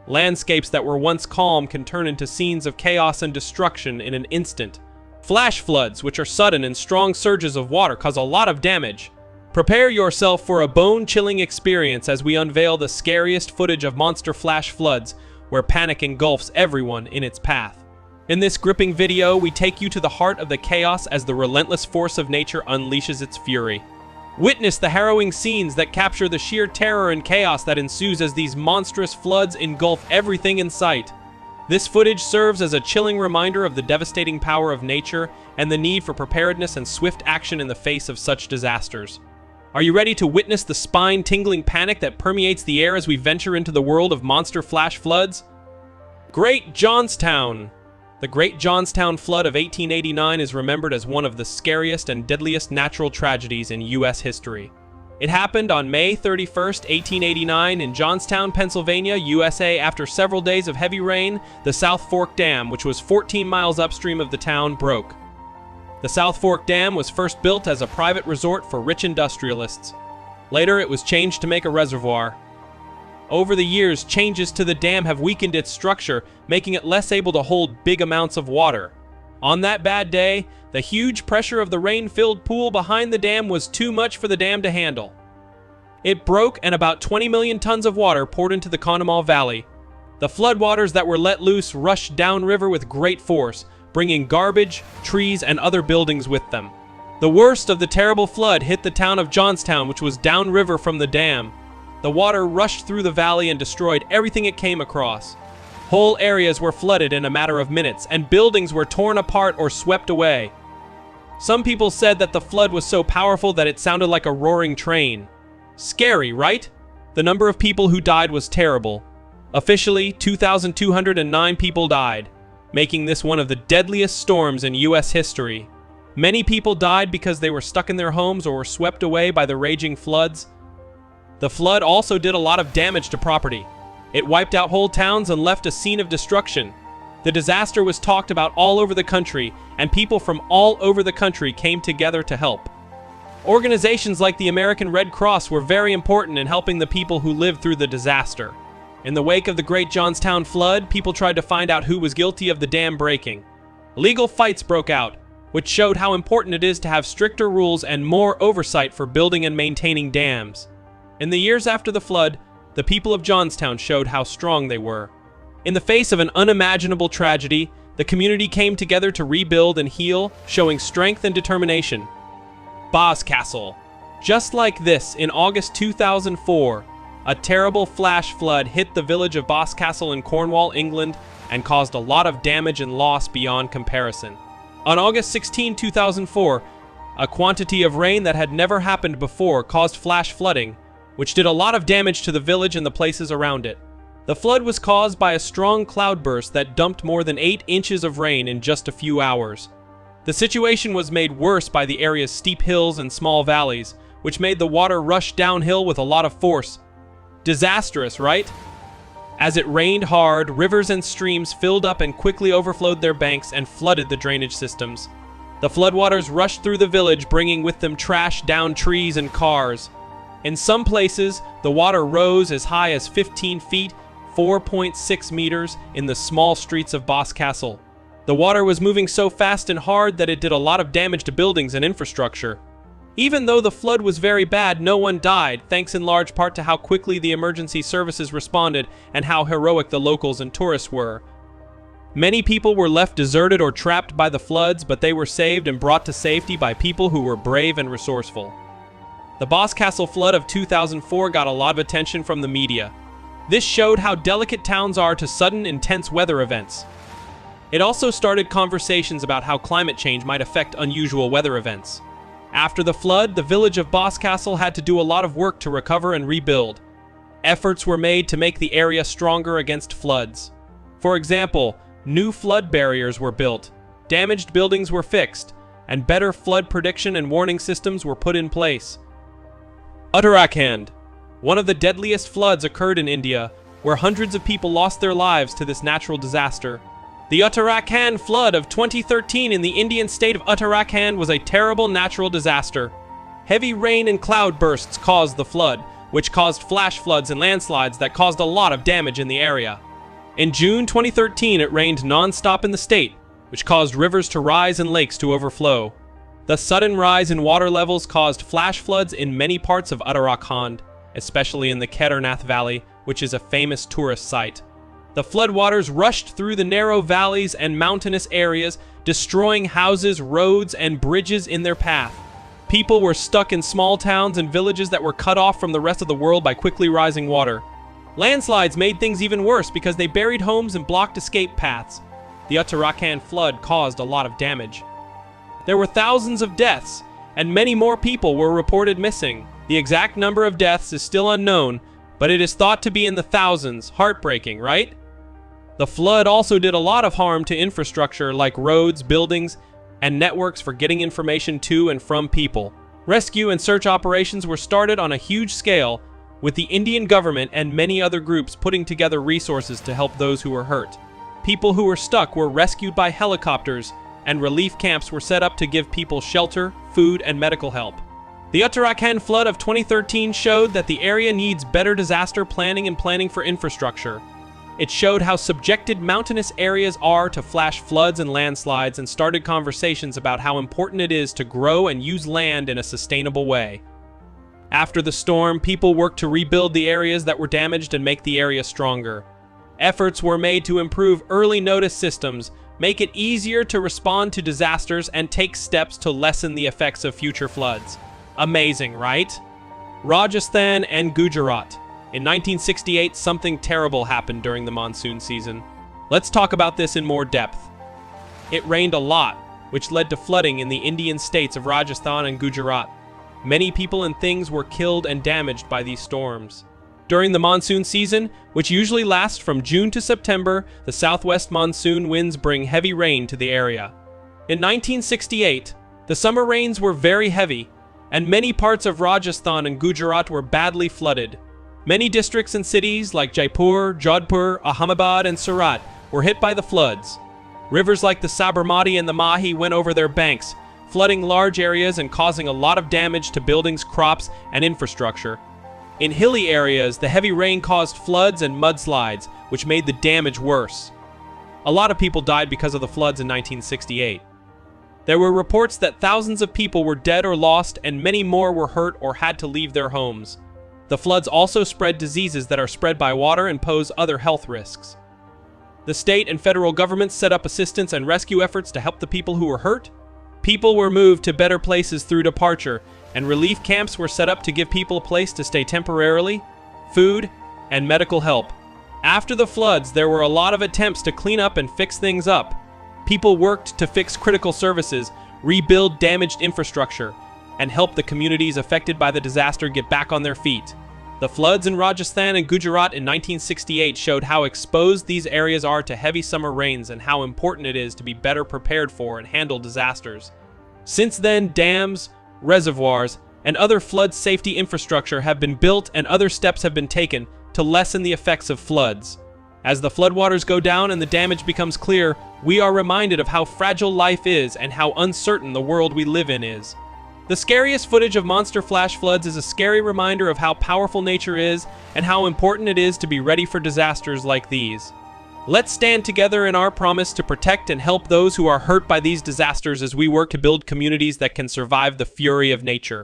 Landscapes that were once calm can turn into scenes of chaos and destruction in an instant. Flash floods, which are sudden and strong surges of water, cause a lot of damage. Prepare yourself for a bone-chilling experience as we unveil the scariest footage of monster flash floods, where panic engulfs everyone in its path. In this gripping video, we take you to the heart of the chaos as the relentless force of nature unleashes its fury. Witness the harrowing scenes that capture the sheer terror and chaos that ensues as these monstrous floods engulf everything in sight. This footage serves as a chilling reminder of the devastating power of nature and the need for preparedness and swift action in the face of such disasters. Are you ready to witness the spine-tingling panic that permeates the air as we venture into the world of monster flash floods? Great Johnstown! The Great Johnstown Flood of 1889 is remembered as one of the scariest and deadliest natural tragedies in U.S. history. It happened on May 31, 1889 in Johnstown, Pennsylvania, USA. After several days of heavy rain, the South Fork Dam, which was 14 miles upstream of the town, broke. The South Fork Dam was first built as a private resort for rich industrialists. Later, it was changed to make a reservoir. Over the years, changes to the dam have weakened its structure, making it less able to hold big amounts of water. On that bad day, the huge pressure of the rain-filled pool behind the dam was too much for the dam to handle. It broke and about 20 million tons of water poured into the Conemaugh Valley. The floodwaters that were let loose rushed downriver with great force, bringing garbage, trees, and other buildings with them. The worst of the terrible flood hit the town of Johnstown, which was downriver from the dam. The water rushed through the valley and destroyed everything it came across. Whole areas were flooded in a matter of minutes, and buildings were torn apart or swept away. Some people said that the flood was so powerful that it sounded like a roaring train. Scary, right? The number of people who died was terrible. Officially, 2,209 people died, making this one of the deadliest storms in U.S. history. Many people died because they were stuck in their homes or were swept away by the raging floods. The flood also did a lot of damage to property. It wiped out whole towns and left a scene of destruction. The disaster was talked about all over the country, and people from all over the country came together to help. Organizations like the American Red Cross were very important in helping the people who lived through the disaster. In the wake of the Great Johnstown Flood, people tried to find out who was guilty of the dam breaking. Legal fights broke out, which showed how important it is to have stricter rules and more oversight for building and maintaining dams. In the years after the flood, the people of Johnstown showed how strong they were. In the face of an unimaginable tragedy, the community came together to rebuild and heal, showing strength and determination. Boscastle. Just like this, in August 2004, a terrible flash flood hit the village of Boscastle in Cornwall, England, and caused a lot of damage and loss beyond comparison. On August 16, 2004, a quantity of rain that had never happened before caused flash flooding, which did a lot of damage to the village and the places around it. The flood was caused by a strong cloudburst that dumped more than 8 inches of rain in just a few hours. The situation was made worse by the area's steep hills and small valleys, which made the water rush downhill with a lot of force. Disastrous, right? As it rained hard, rivers and streams filled up and quickly overflowed their banks and flooded the drainage systems. The floodwaters rushed through the village, bringing with them trash, downed trees, and cars. In some places, the water rose as high as 15 feet, 4.6 meters, in the small streets of Boscastle. The water was moving so fast and hard that it did a lot of damage to buildings and infrastructure. Even though the flood was very bad, no one died, thanks in large part to how quickly the emergency services responded and how heroic the locals and tourists were. Many people were left deserted or trapped by the floods, but they were saved and brought to safety by people who were brave and resourceful. The Boscastle flood of 2004 got a lot of attention from the media. This showed how delicate towns are to sudden, intense weather events. It also started conversations about how climate change might affect unusual weather events. After the flood, the village of Boscastle had to do a lot of work to recover and rebuild. Efforts were made to make the area stronger against floods. For example, new flood barriers were built, damaged buildings were fixed, and better flood prediction and warning systems were put in place. Uttarakhand. One of the deadliest floods occurred in India, where hundreds of people lost their lives to this natural disaster. The Uttarakhand flood of 2013 in the Indian state of Uttarakhand was a terrible natural disaster. Heavy rain and cloudbursts caused the flood, which caused flash floods and landslides that caused a lot of damage in the area. In June 2013, it rained non-stop in the state, which caused rivers to rise and lakes to overflow. The sudden rise in water levels caused flash floods in many parts of Uttarakhand, especially in the Kedarnath Valley, which is a famous tourist site. The floodwaters rushed through the narrow valleys and mountainous areas, destroying houses, roads, and bridges in their path. People were stuck in small towns and villages that were cut off from the rest of the world by quickly rising water. Landslides made things even worse because they buried homes and blocked escape paths. The Uttarakhand flood caused a lot of damage. There were thousands of deaths, and many more people were reported missing. The exact number of deaths is still unknown, but it is thought to be in the thousands. Heartbreaking, right? The flood also did a lot of harm to infrastructure like roads, buildings, and networks for getting information to and from people. Rescue and search operations were started on a huge scale, with the Indian government and many other groups putting together resources to help those who were hurt. People who were stuck were rescued by helicopters, and relief camps were set up to give people shelter, food, and medical help. The Uttarakhand flood of 2013 showed that the area needs better disaster planning and planning for infrastructure. It showed how subjected mountainous areas are to flash floods and landslides, and started conversations about how important it is to grow and use land in a sustainable way. After the storm, people worked to rebuild the areas that were damaged and make the area stronger. Efforts were made to improve early notice systems, make it easier to respond to disasters, and take steps to lessen the effects of future floods. Amazing, right? Rajasthan and Gujarat. In 1968, something terrible happened during the monsoon season. Let's talk about this in more depth. It rained a lot, which led to flooding in the Indian states of Rajasthan and Gujarat. Many people and things were killed and damaged by these storms. During the monsoon season, which usually lasts from June to September, the southwest monsoon winds bring heavy rain to the area. In 1968, the summer rains were very heavy, and many parts of Rajasthan and Gujarat were badly flooded. Many districts and cities like Jaipur, Jodhpur, Ahmedabad, and Surat were hit by the floods. Rivers like the Sabarmati and the Mahi went over their banks, flooding large areas and causing a lot of damage to buildings, crops, and infrastructure. In hilly areas, the heavy rain caused floods and mudslides, which made the damage worse. A lot of people died because of the floods in 1968. There were reports that thousands of people were dead or lost, and many more were hurt or had to leave their homes. The floods also spread diseases that are spread by water and pose other health risks. The state and federal governments set up assistance and rescue efforts to help the people who were hurt. People were moved to better places through departure, and relief camps were set up to give people a place to stay temporarily, food, and medical help. After the floods, there were a lot of attempts to clean up and fix things up. People worked to fix critical services, rebuild damaged infrastructure, and help the communities affected by the disaster get back on their feet. The floods in Rajasthan and Gujarat in 1968 showed how exposed these areas are to heavy summer rains and how important it is to be better prepared for and handle disasters. Since then, dams, reservoirs, and other flood safety infrastructure have been built, and other steps have been taken to lessen the effects of floods. As the floodwaters go down and the damage becomes clear, we are reminded of how fragile life is and how uncertain the world we live in is. The scariest footage of monster flash floods is a scary reminder of how powerful nature is and how important it is to be ready for disasters like these. Let's stand together in our promise to protect and help those who are hurt by these disasters as we work to build communities that can survive the fury of nature.